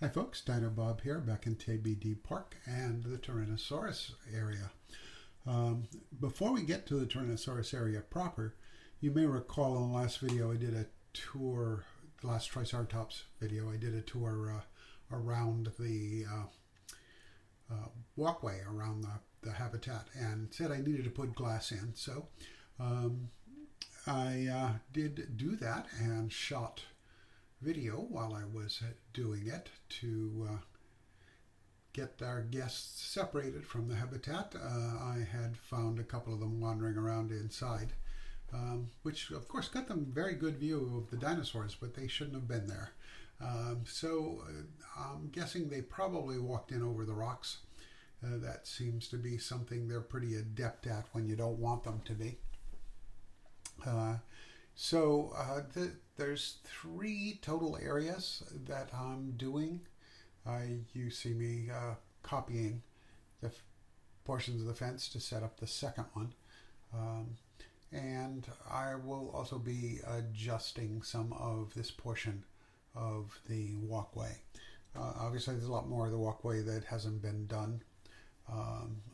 Hi folks, Dino Bob here, back in Teybidee Park and the Tyrannosaurus area. Before we get to the Tyrannosaurus area proper, you may recall in the last video I did a tour, the last Triceratops video, I did a tour around the walkway around the habitat and said I needed to put glass in. So I did do that and shot video while I was doing it to get our guests separated from the habitat. I had found a couple of them wandering around inside, which of course got them very good view of the dinosaurs, but they shouldn't have been there. So I'm guessing they probably walked in over the rocks. That seems to be something they're pretty adept at when you don't want them to be. There's 3 total areas that I'm doing. You see me copying the portions of the fence to set up the second one. And I will also be adjusting some of this portion of the walkway. Obviously there's a lot more of the walkway that hasn't been done.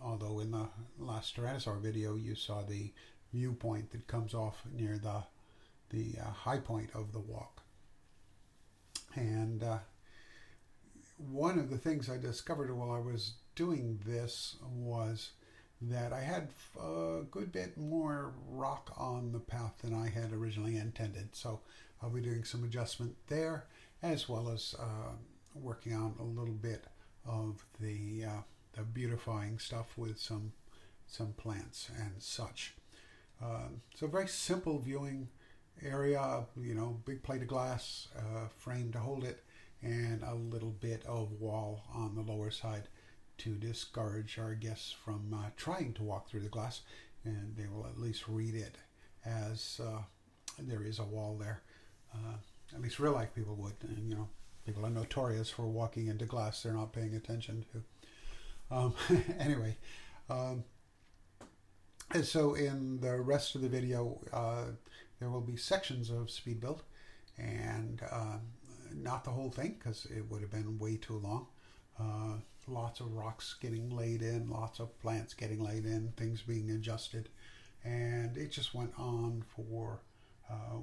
Although in the last Tyrannosaur video you saw the viewpoint that comes off near the high point of the walk. And one of the things I discovered while I was doing this was that I had a good bit more rock on the path than I had originally intended. So I'll be doing some adjustment there, as well as working on a little bit of the beautifying stuff with some plants and such. So very simple viewing area, big plate of glass, frame to hold it, and a little bit of wall on the lower side to discourage our guests from trying to walk through the glass, and they will at least read it as there is a wall there. At least real life people would, and people are notorious for walking into glass they're not paying attention to. Anyway, and so in the rest of the video, there will be sections of speed build, and not the whole thing because it would have been way too long. Lots of rocks getting laid in, lots of plants getting laid in, things being adjusted, and it just went on for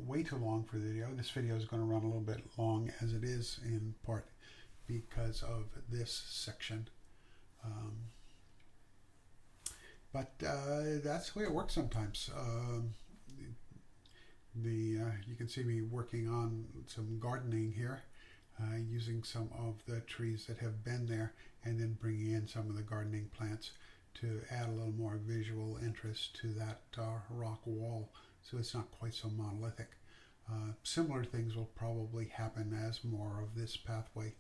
way too long for the video. This video is going to run a little bit long as it is, in part because of this section. But that's the way it works sometimes. You can see me working on some gardening here, using some of the trees that have been there and then bringing in some of the gardening plants to add a little more visual interest to that rock wall, so it's not quite so monolithic. Similar things will probably happen as more of this pathway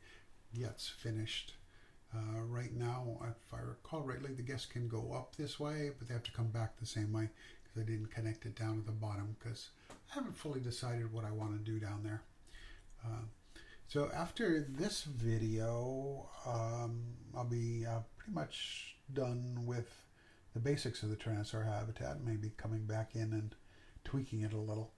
gets finished. Right now, if I recall rightly, the guests can go up this way, but they have to come back the same way because I didn't connect it down at the bottom because I haven't fully decided what I want to do down there. So after this video, I'll be pretty much done with the basics of the Tyrannosaur habitat, maybe coming back in and tweaking it a little.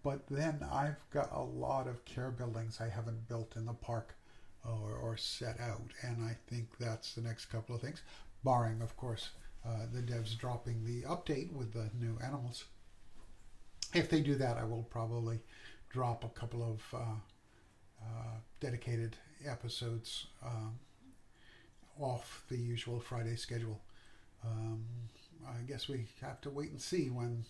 But then I've got a lot of care buildings I haven't built in the park or set out, and I think that's the next couple of things, barring of course the devs dropping the update with the new animals. If they do that, I will probably drop a couple of dedicated episodes off the usual Friday schedule. I guess we have to wait and see when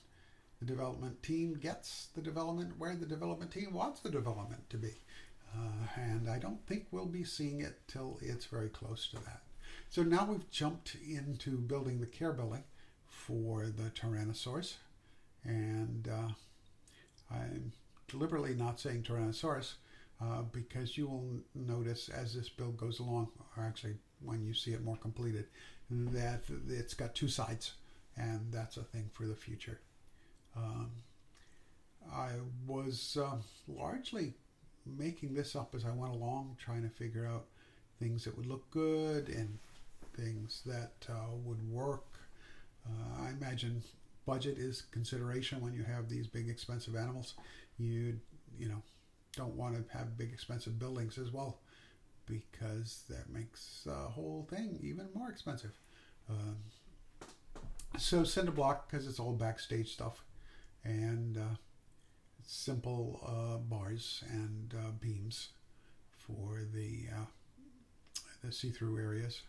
the development team gets the development where the development team wants the development to be. And I don't think we'll be seeing it till it's very close to that. So now we've jumped into building the care building for the Tyrannosaurs. And I'm deliberately not saying Tyrannosaurus because you will notice as this build goes along, or actually when you see it more completed, that it's got 2 sides, and that's a thing for the future. I was largely making this up as I went along, trying to figure out things that would look good and things that would work. I imagine budget is consideration when you have these big expensive animals. You don't want to have big expensive buildings as well. because that makes the whole thing even more expensive. So cinder block, because it's all backstage stuff, and simple bars and beams for the see-through areas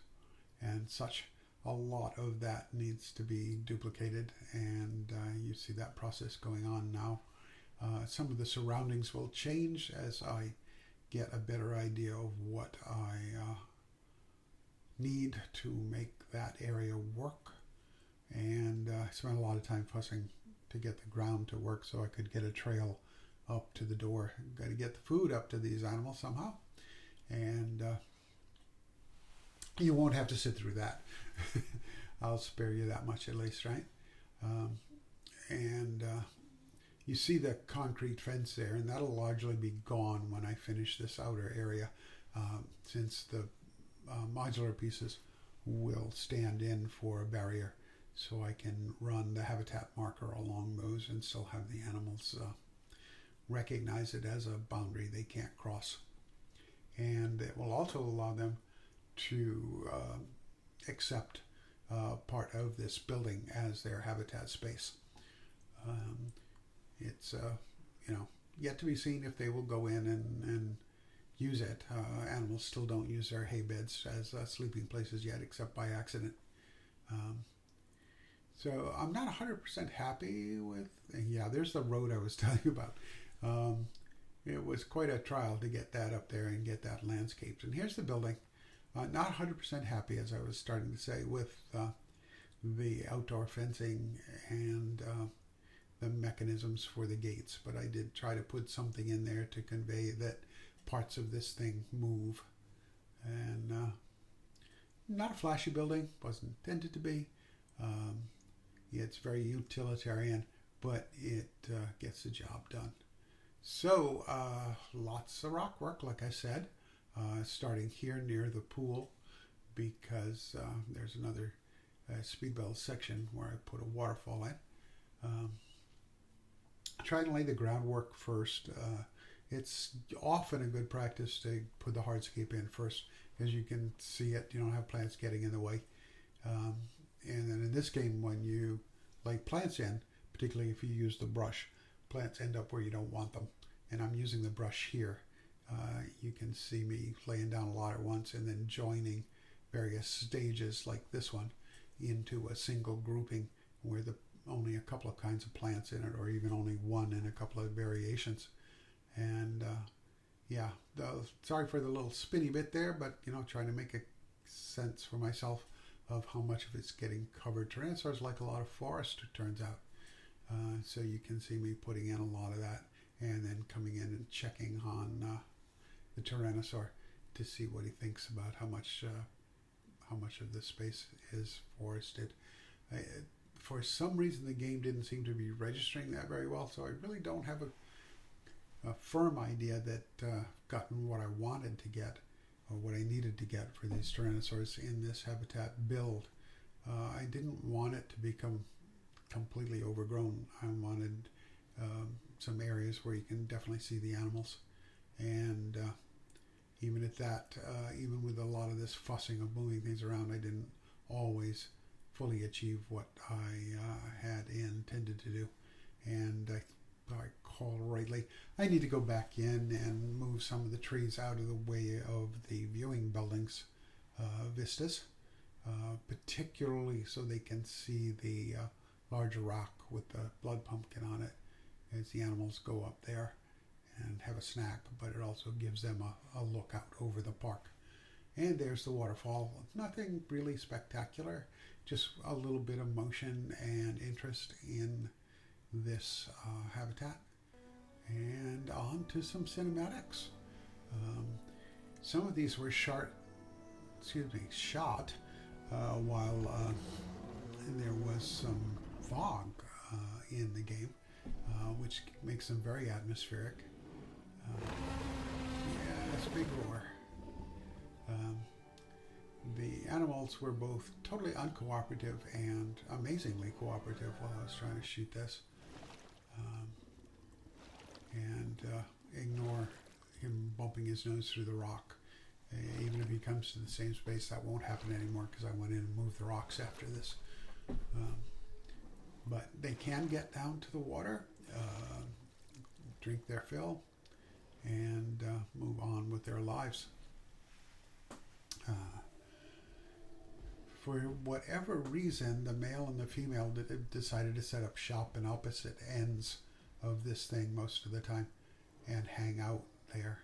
and such. A lot of that needs to be duplicated, and you see that process going on now. Some of the surroundings will change as I get a better idea of what I need to make that area work. And I spent a lot of time fussing to get the ground to work so I could get a trail up to the door. Got to get the food up to these animals somehow. And you won't have to sit through that. I'll spare you that much at least, right? You see the concrete fence there, and that'll largely be gone when I finish this outer area, since the modular pieces will stand in for a barrier, so I can run the habitat marker along those and still have the animals recognize it as a boundary they can't cross. And it will also allow them to accept part of this building as their habitat space. It's yet to be seen if they will go in and use it. Animals still don't use their hay beds as sleeping places yet, except by accident. So I'm not 100% happy with, there's the road I was telling you about. It was quite a trial to get that up there and get that landscaped. And here's the building. Not 100% happy, as I was starting to say, with the outdoor fencing and the mechanisms for the gates, but I did try to put something in there to convey that parts of this thing move. And not a flashy building, wasn't intended to be. It's very utilitarian, but it gets the job done. So lots of rock work, like I said, starting here near the pool, because there's another speedbelt section where I put a waterfall in. Try and lay the groundwork first. It's often a good practice to put the hardscape in first, because you can see it. You don't have plants getting in the way. And then in this game, when you lay plants in, particularly if you use the brush, plants end up where you don't want them. And I'm using the brush here. You can see me laying down a lot at once and then joining various stages like this one into a single grouping where only a couple of kinds of plants in it, or even only one in a couple of variations. And sorry for the little spinny bit there, but trying to make a sense for myself of how much of it's getting covered. Tyrannosaurs like a lot of forest, it turns out. So you can see me putting in a lot of that, and then coming in and checking on the Tyrannosaur to see what he thinks about how much of this space is forested. For some reason, the game didn't seem to be registering that very well, so I really don't have a firm idea that gotten what I wanted to get, or what I needed to get for these Tyrannosaurs in this habitat build. I didn't want it to become completely overgrown. I wanted some areas where you can definitely see the animals. And even at that, even with a lot of this fussing of moving things around, I didn't always fully achieve what I had intended to do. And if I recall rightly, I need to go back in and move some of the trees out of the way of the viewing buildings vistas, particularly so they can see the larger rock with the blood pumpkin on it as the animals go up there and have a snack, but it also gives them a look out over the park. And there's the waterfall. Nothing really spectacular, just a little bit of motion and interest in this habitat. And on to some cinematics. Some of these were shot while there was some fog in the game, which makes them very atmospheric. That's a big roar. The animals were both totally uncooperative and amazingly cooperative while I was trying to shoot this. And ignore him bumping his nose through the rock Even if he comes to the same space, that won't happen anymore because I went in and moved the rocks after this. But they can get down to the water, drink their fill, and move on with their lives. For whatever reason, the male and the female decided to set up shop in opposite ends of this thing most of the time and hang out there.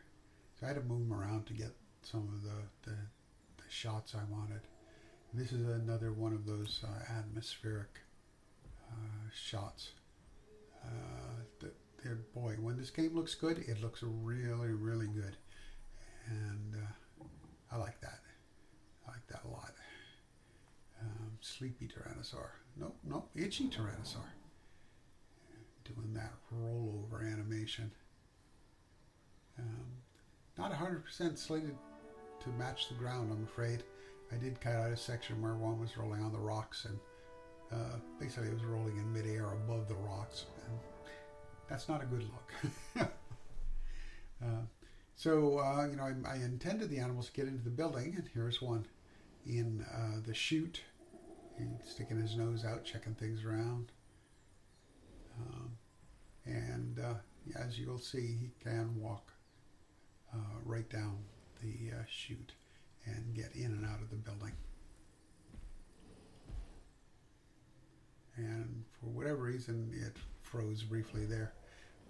So I had to move them around to get some of the shots I wanted. This is another one of those atmospheric shots. Boy, when this game looks good, it looks really, really good. And I like that. I like that a lot. Sleepy Tyrannosaur. Nope, itchy Tyrannosaur. Doing that rollover animation. Not 100% slated to match the ground, I'm afraid. I did cut out a section where one was rolling on the rocks, and basically it was rolling in midair above the rocks. And that's not a good look. I intended the animals to get into the building, and here's one in the chute. He's sticking his nose out, checking things around. As you'll see, he can walk right down the chute and get in and out of the building. And for whatever reason, it froze briefly there,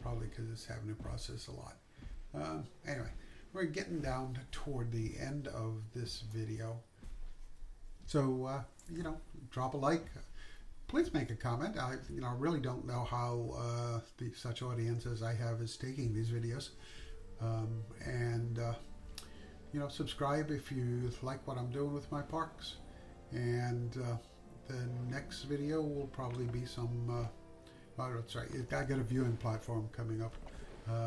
probably because it's having to process a lot. Anyway, we're getting down toward the end of this video. So, drop a like. Please make a comment. I really don't know how such audience as I have is taking these videos. Subscribe if you like what I'm doing with my parks. And the next video will probably be some... I got a viewing platform coming up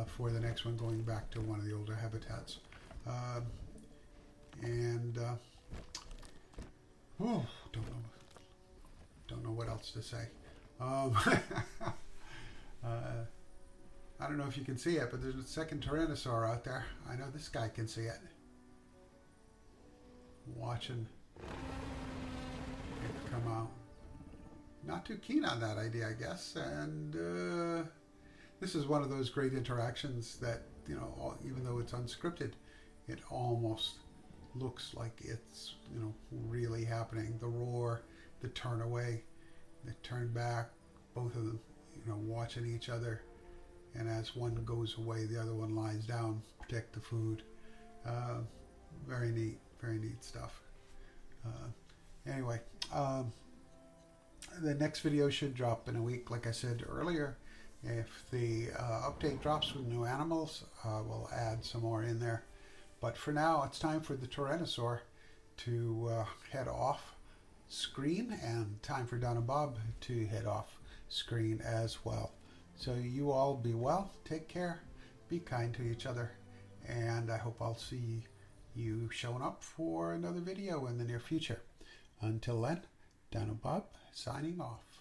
for the next one, going back to one of the older habitats. Don't know what else to say. I don't know if you can see it, but there's a second Tyrannosaur out there. I know this guy can see it. Watching it come out. Not too keen on that idea, I guess. And this is one of those great interactions that, even though it's unscripted, it almost looks like it's, really happening. The roar, the turn away, the turn back, both of them, watching each other. And as one goes away, the other one lies down, protect the food. Very neat stuff. Anyway, the next video should drop in a week, like I said earlier. If the update drops with new animals, we'll add some more in there. But for now, it's time for the Tyrannosaur to head off screen, and time for Don and Bob to head off screen as well. So you all be well, take care, be kind to each other, and I hope I'll see you showing up for another video in the near future. Until then, Don and Bob signing off.